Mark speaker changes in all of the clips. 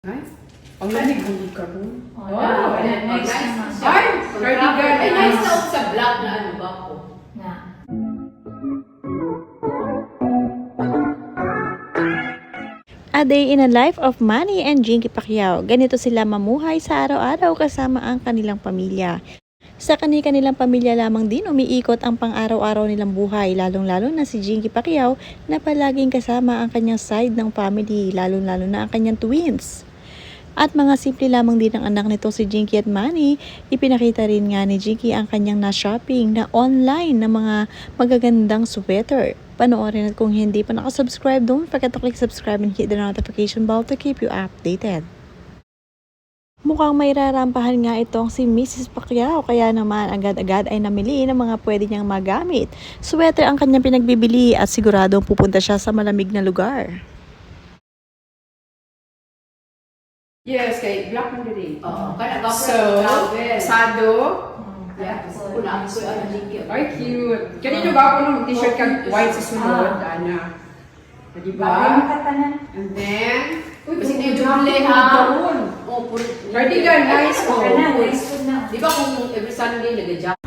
Speaker 1: Ay, ang lamig ang karon.
Speaker 2: Wow, nice naman siya.
Speaker 1: Ay, cardigan.
Speaker 2: Ay, nice na sa vlog na ano ba po? Na.
Speaker 3: A day in a life of Manny and Jinky Pacquiao. Ganito sila mamuhay sa araw-araw kasama ang kanilang pamilya. Sa kanilang pamilya lamang din umiikot ang pang-araw-araw nilang buhay, lalong-lalo na si Jinky Pacquiao na palaging kasama ang kanyang side ng family, lalong-lalo na ang kanyang twins. At mga simple lamang din ang anak nito si Jinky at Manny, ipinakita rin nga ni Jinky ang kanyang na-shopping na online na mga magagandang sweater. Panoorin at kung hindi pa nakasubscribe, don't forget to click subscribe and hit the notification bell to keep you updated. Mukhang may rarampahan nga itong si Mrs. Pacquiao, kaya naman agad-agad ay namili ng mga pwede niyang magamit. Sweater ang kanyang pinagbibili at siguradong pupunta siya sa malamig na lugar.
Speaker 1: Yes, kay Black man diri.
Speaker 2: Oo, kana
Speaker 1: So, sado.
Speaker 2: Yeah, kuna ko ano Jinky.
Speaker 1: Ay, cute. Kanino ba ako ng t-shirt kag white sa sunod, Ana? Di ba? And then,
Speaker 2: Kasi na yung jumble ha. Oh, puro.
Speaker 1: cardigan, nice. Oh.
Speaker 2: Di ba kung every Sunday nag-job?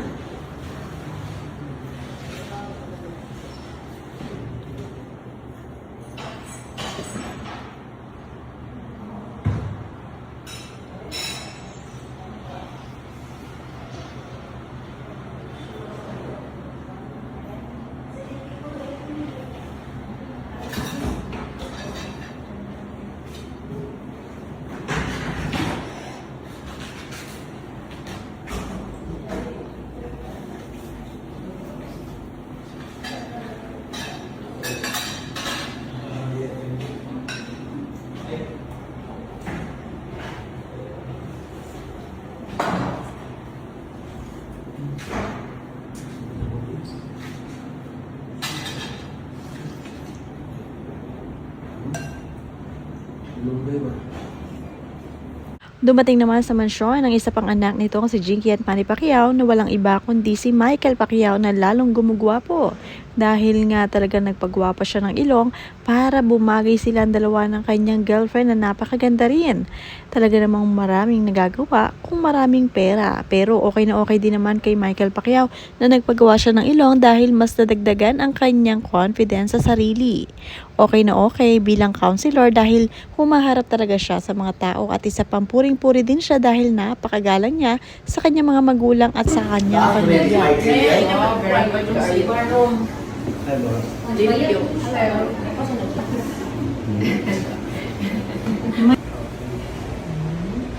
Speaker 3: Dumating naman sa mansyon ang isa pang anak nitong si Jinky at Manny Pacquiao na walang iba kundi si Michael Pacquiao na lalong gumugwapo. Dahil nga talaga nagpagwapa siya ng ilong para bumagay silang dalawa ng kanyang girlfriend na napakaganda rin. Talaga namang maraming nagagawa kung maraming pera. Pero okay na okay din naman kay Michael Pacquiao na nagpagawa siya ng ilong dahil mas nadagdagan ang kanyang confidence sa sarili. Okay na okay bilang counselor dahil humaharap talaga siya sa mga tao at isa pang puring-puri din siya dahil napakagalang niya sa kanyang mga magulang at sa kanyang pamilya.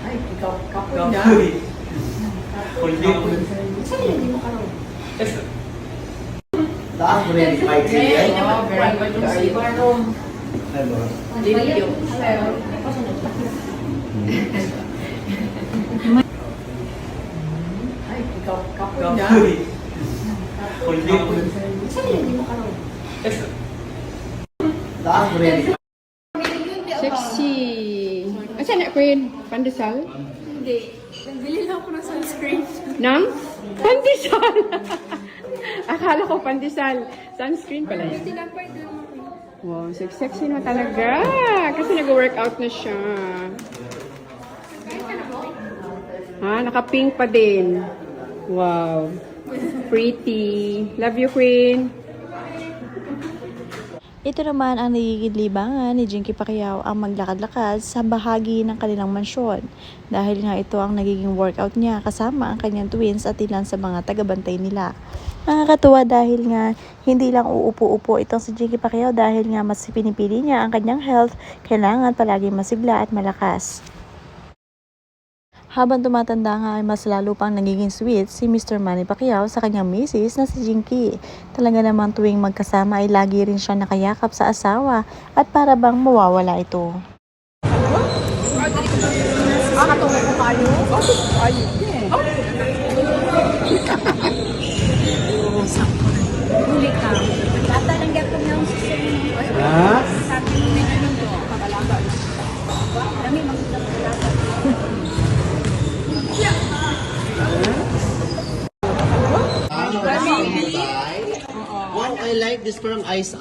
Speaker 1: Ay, ikaw kapoy na.
Speaker 4: Taas mo rin yung mic niya.
Speaker 1: Ay, ikaw kapoy na.
Speaker 4: Taas mo rin.
Speaker 1: Sexy. Asa na Queen? Pandesal?
Speaker 5: Hindi. Nagbili lang ako ng sunscreen.
Speaker 1: Nang? Pandesal! Akala ko pandesal. Sunscreen pala yan.
Speaker 5: Tinapay lang ako.
Speaker 1: Wow, sexy na talaga. Kasi nag-workout na siya. Ha, naka-pink pa din. Wow. Pretty. Love you, Queen.
Speaker 3: Ito naman ang nagiging libangan ni Jinky Pacquiao ang maglakad-lakad sa bahagi ng kanilang mansyon. Dahil nga ito ang nagiging workout niya kasama ang kanyang twins at ilan sa mga tagabantay nila. Nakakatuwa dahil nga hindi lang uupo-upo itong si Jinky Pacquiao dahil nga mas pinipili niya ang kanyang health, kailangan palagi masigla at malakas. Habang tumatanda nga ay mas lalo pang nagiging sweet si Mr. Manny Pacquiao sa kanyang misis na si Jinky. Talaga namang tuwing magkasama ay lagi rin siya nakayakap sa asawa at para bang mawawala ito.
Speaker 5: Huli ka. Tatanggap ko ng susunod.
Speaker 4: Ha?
Speaker 5: Sabi mo na ano to, kabalaba. Kami magkabalaba.
Speaker 4: Wow, I like this parang ice.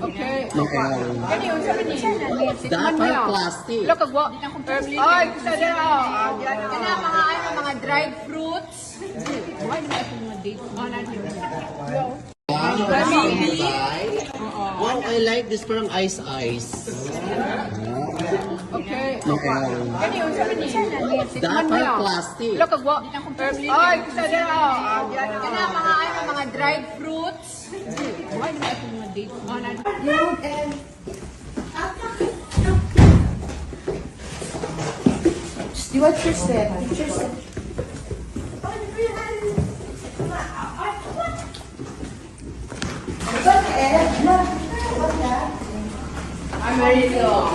Speaker 1: Okay. Kani yung sabi ni.
Speaker 4: Dapat plastic.
Speaker 1: Wala kagwa. Ay, gusto nila.
Speaker 2: Kana mga dried fruits.
Speaker 4: Wow, I like this parang ice.
Speaker 1: Okay. Kani yung sabi ni.
Speaker 4: Dapat plastic.
Speaker 1: Wala kagwa. Ay, gusto nila.
Speaker 2: Kana mga dried fruits.
Speaker 1: What's your step? I'm ready to go.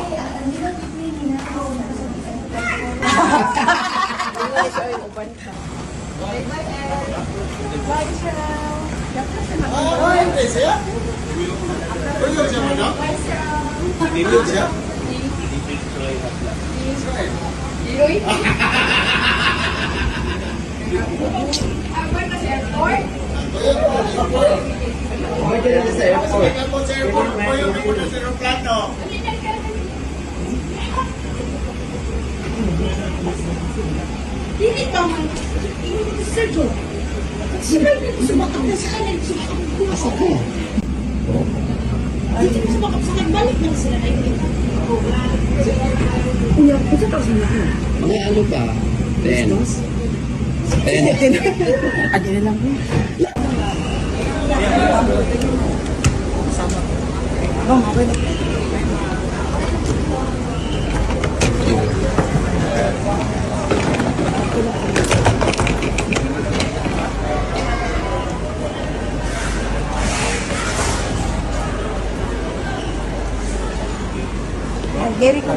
Speaker 4: May ano ba? Pens.
Speaker 5: Gary ko.